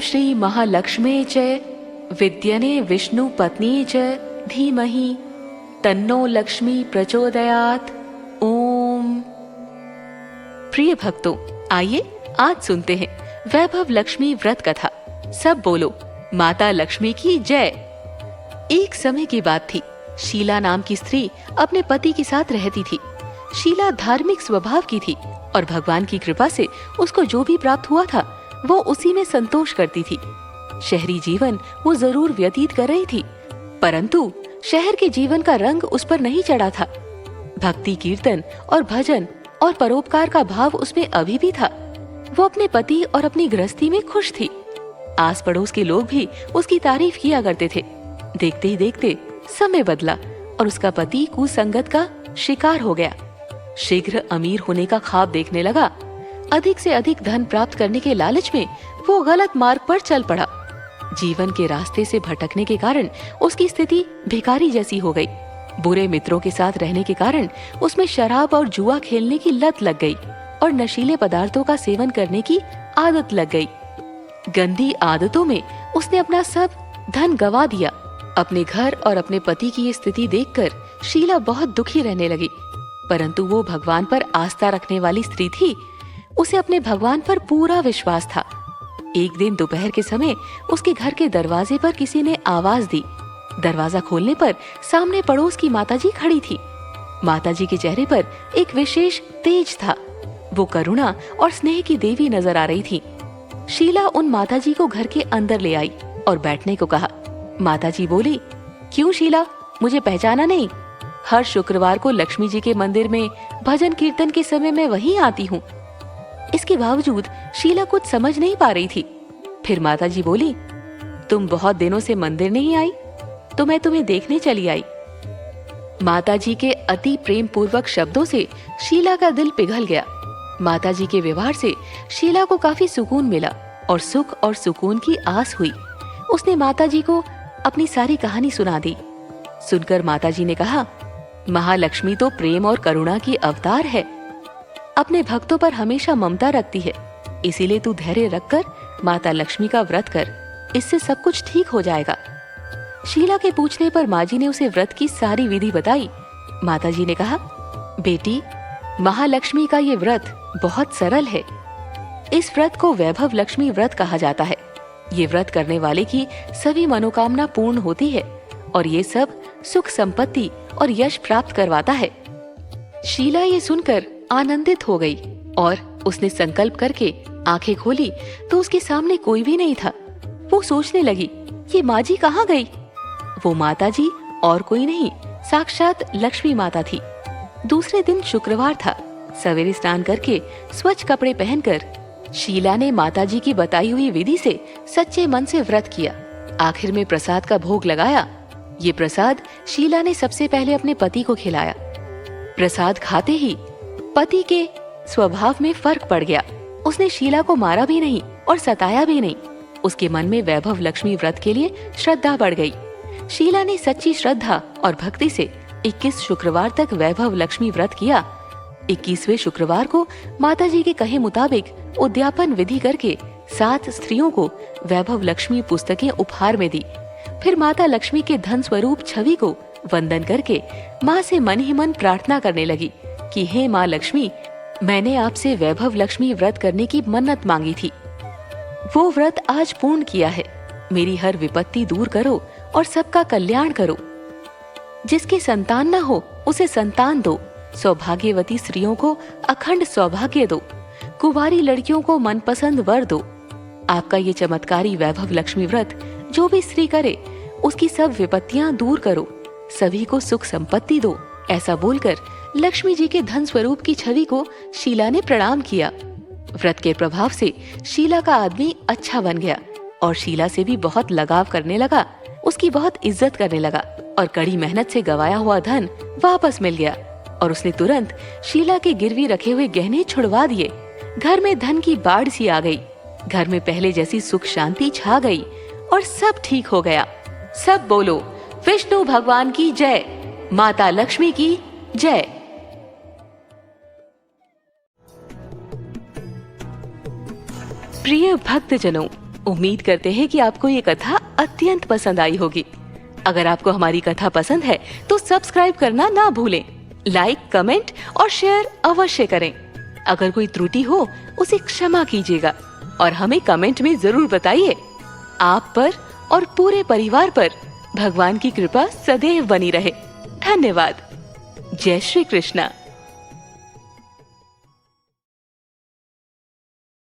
श्री महालक्ष्मी च विद्यने विष्णु पत्नी च धीमहि तन्नो लक्ष्मी प्रचोदयात्। ओम। प्रिय भक्तों, आइए आज सुनते हैं वैभव लक्ष्मी व्रत कथा। सब बोलो माता लक्ष्मी की जय। एक समय की बात थी। शीला नाम की स्त्री अपने पति के साथ रहती थी। शीला धार्मिक स्वभाव की थी और भगवान की कृपा से उसको जो भी प्राप्त हुआ था वो उसी में संतोष करती थी। शहरी जीवन वो जरूर व्यतीत कर रही थी, परंतु शहर के जीवन का रंग उस पर नहीं चढ़ा था। भक्ति, कीर्तन और भजन और परोपकार का भाव उसमें अभी भी था। वो अपने पति और अपनी गृहस्थी में खुश थी। आस पड़ोस के लोग भी उसकी तारीफ किया करते थे। देखते ही देखते समय बदला और उसका पति कुसंगत का शिकार हो गया। शीघ्र अमीर होने का ख्वाब देखने लगा। अधिक से अधिक धन प्राप्त करने के लालच में वो गलत मार्ग पर चल पड़ा। जीवन के रास्ते से भटकने के कारण उसकी स्थिति भिखारी जैसी हो गई। बुरे मित्रों के साथ रहने के कारण उसमें शराब और जुआ खेलने की लत लग गई और नशीले पदार्थों का सेवन करने की आदत लग गई। गंदी आदतों में उसने अपना सब धन गंवा दिया। अपने घर और अपने पति की ये स्थिति देखकर शीला बहुत दुखी रहने लगी, परंतु वो भगवान पर आस्था रखने वाली स्त्री थी। उसे अपने भगवान पर पूरा विश्वास था। एक दिन दोपहर के समय उसके घर के दरवाजे पर किसी ने आवाज दी। दरवाजा खोलने पर सामने पड़ोस की माताजी खड़ी थी। माताजी के चेहरे पर एक विशेष तेज था। वो करुणा और स्नेह की देवी नजर आ रही थी। शीला उन माताजी को घर के अंदर ले आई और बैठने को कहा। माताजी बोली, क्यों शीला, मुझे पहचाना नहीं? हर शुक्रवार को लक्ष्मी जी के मंदिर में भजन कीर्तन के समय मैं वहीं आती हूँ। इसके बावजूद शीला कुछ समझ नहीं पा रही थी। फिर माताजी बोली, तुम बहुत दिनों से मंदिर नहीं आई, तो मैं तुम्हें देखने चली आई। माताजी के अति प्रेम पूर्वक शब्दों से शीला का दिल पिघल गया। माताजी के व्यवहार से शीला को काफी सुकून मिला और सुख और सुकून की आस हुई। उसने माताजी को अपनी सारी कहानी सुना दी। सुनकर माताजी ने कहा, महालक्ष्मी तो प्रेम और करुणा की अवतार है। अपने भक्तों पर हमेशा ममता रखती है, इसीलिए तू धैर्य रखकर माता लक्ष्मी का व्रत कर, इससे सब कुछ ठीक हो जाएगा। शीला के पूछने पर माँ जी ने उसे व्रत की सारी विधि बताई। माताजी ने कहा, बेटी, महालक्ष्मी का ये व्रत बहुत सरल है। इस व्रत को वैभव लक्ष्मी व्रत कहा जाता है। ये व्रत करने वाले की सभी मनोकामना पूर्ण होती है और ये सब सुख, संपत्ति और यश प्राप्त करवाता है। शीला ये सुनकर आनंदित हो गई और उसने संकल्प करके आंखें खोली तो उसके सामने कोई भी नहीं था। वो सोचने लगी, ये माँ जी कहाँ गई? वो माता जी और कोई नहीं, साक्षात लक्ष्मी माता थी। दूसरे दिन शुक्रवार था। सवेरे स्नान करके स्वच्छ कपड़े पहनकर शीला ने माताजी की बताई हुई विधि से सच्चे मन से व्रत किया। आखिर में प्रसाद का भोग लगाया। ये प्रसाद शीला ने सबसे पहले अपने पति को खिलाया। प्रसाद खाते ही पति के स्वभाव में फर्क पड़ गया। उसने शीला को मारा भी नहीं और सताया भी नहीं। उसके मन में वैभव लक्ष्मी व्रत के लिए श्रद्धा बढ़ गई। शीला ने सच्ची श्रद्धा और भक्ति से 21 शुक्रवार तक वैभव लक्ष्मी व्रत किया। 21वें शुक्रवार को माताजी के कहे मुताबिक उद्यापन विधि करके 7 स्त्रियों को वैभव लक्ष्मी पुस्तकें उपहार में दी। फिर माता लक्ष्मी के धन स्वरूप छवि को वंदन करके माँ से मन ही मन प्रार्थना करने लगी कि हे माँ लक्ष्मी, मैंने आपसे वैभव लक्ष्मी व्रत करने की मन्नत मांगी थी। वो व्रत आज पूर्ण किया है। मेरी हर विपत्ति दूर करो और सबका कल्याण करो। जिसके संतान न हो उसे संतान दो। सौभाग्यवती स्त्रियों को अखंड सौभाग्य दो। कुंवारी लड़कियों को मनपसंद वर दो। आपका ये चमत्कारी वैभव लक्ष्मी व्रत जो भी स्त्री करे उसकी सब विपत्तियां दूर करो, सभी को सुख संपत्ति दो। ऐसा बोलकर लक्ष्मी जी के धन स्वरूप की छवि को शीला ने प्रणाम किया। व्रत के प्रभाव से शीला का आदमी अच्छा बन गया और शीला से भी बहुत लगाव करने लगा। उसकी बहुत इज्जत करने लगा और कड़ी मेहनत से गवाया हुआ धन वापस मिल गया और उसने तुरंत शीला के गिरवी रखे हुए गहने छुड़वा दिए। घर में धन की बाढ़ सी आ गई। घर में पहले जैसी सुख शांति छा गई और सब ठीक हो गया। सब बोलो विष्णु भगवान की जय, माता लक्ष्मी की जय। प्रिय भक्तजनों, उम्मीद करते हैं कि आपको ये कथा अत्यंत पसंद आई होगी। अगर आपको हमारी कथा पसंद है तो सब्सक्राइब करना ना भूलें। लाइक, कमेंट और शेयर अवश्य करें। अगर कोई त्रुटि हो उसे क्षमा कीजिएगा और हमें कमेंट में जरूर बताइए। आप पर और पूरे परिवार पर भगवान की कृपा सदैव बनी रहे। धन्यवाद। जय श्री कृष्णा।